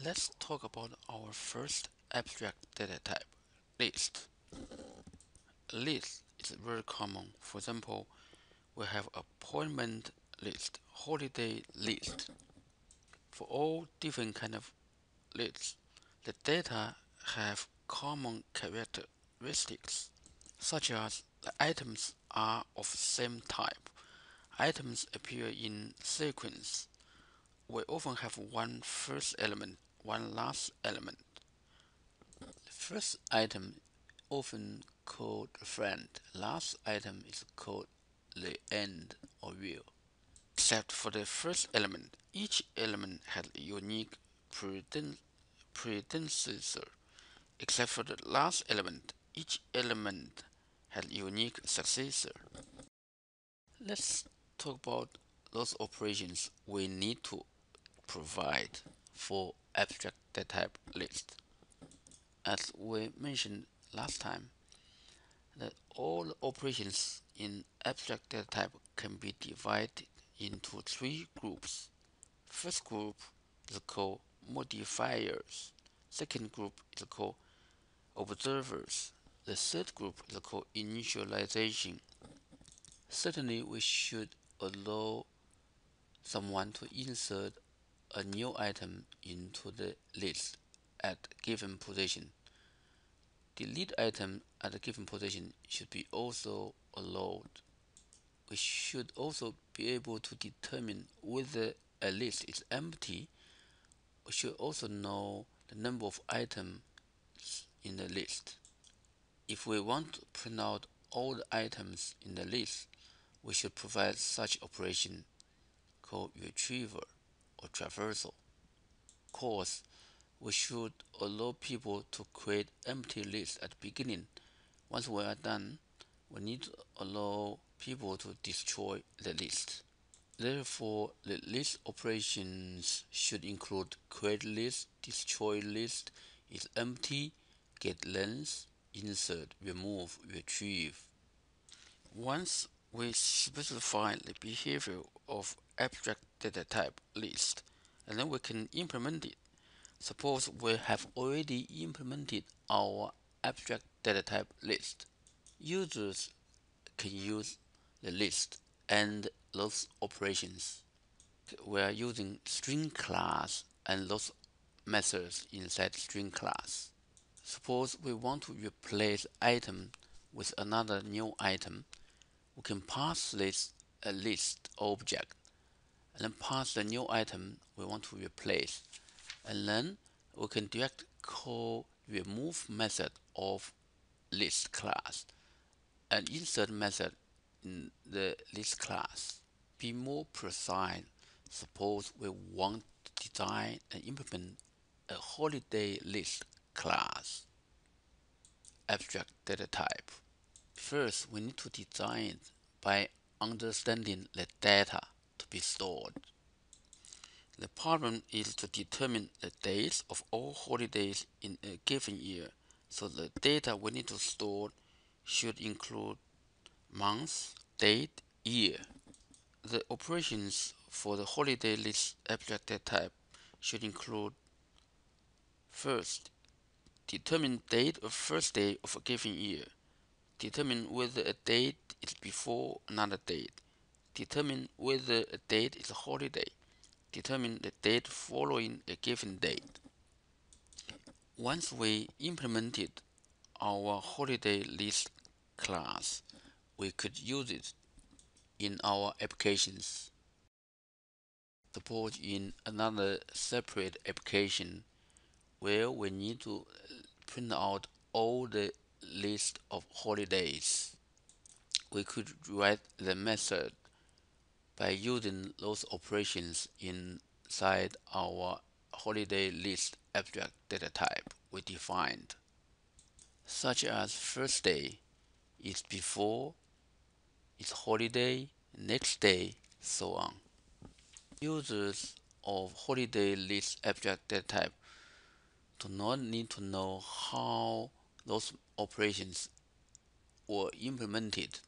Let's talk about our first abstract data type, list. List is very common. For example, we have appointment list, holiday list. For all different kind of lists, the data have common characteristics, such as the items are of same type. Items appear in sequence. We often have one first element, one last element. The first item often called friend. Last item is called the end or real. Except for the first element, each element has a unique predecessor. Except for the last element, each element has a unique successor. Let's talk about those operations we need to provide for abstract data type list. As we mentioned last time, that all operations in abstract data type can be divided into three groups. First group is called modifiers. Second group is called observers. The third group is called initialization. Certainly, we should allow someone to insert a new item into the list at given position. Delete item at a given position should be also allowed. We should also be able to determine whether a list is empty. We should also know the number of items in the list. If we want to print out all the items in the list, we should provide such operation called retrieval or traversal. Of course, we should allow people to create empty lists at the beginning. Once we are done, we need to allow people to destroy the list. Therefore, the list operations should include create list, destroy list, is empty, get length, insert, remove, retrieve. Once we specify the behavior of abstract data type list, and then we can implement it. Suppose we have already implemented our abstract data type list. Users can use the list and those operations. We are using string class and those methods inside string class. Suppose we want to replace item with another new item. We can pass this a list object and then pass the new item we want to replace, and then we can direct call remove method of list class and insert method in the list class. Be more precise. Suppose we want to design and implement a holiday list class abstract data type. First, we need to design by understanding the data to be stored. The problem is to determine the dates of all holidays in a given year, so the data we need to store should include month, date, year. The operations for the holiday list abstract data type should include: first, determine date of first day of a given year. Determine whether a date is before another date. Determine whether a date is a holiday. Determine the date following a given date. Once we implemented our holiday list class, we could use it in our applications. Suppose in another separate application where we need to print out all the list of holidays, we could write the method by using those operations inside our holiday list abstract data type we defined, such as first day is before, is holiday, next day, so on. Users of holiday list abstract data type do not need to know how those operations were implemented.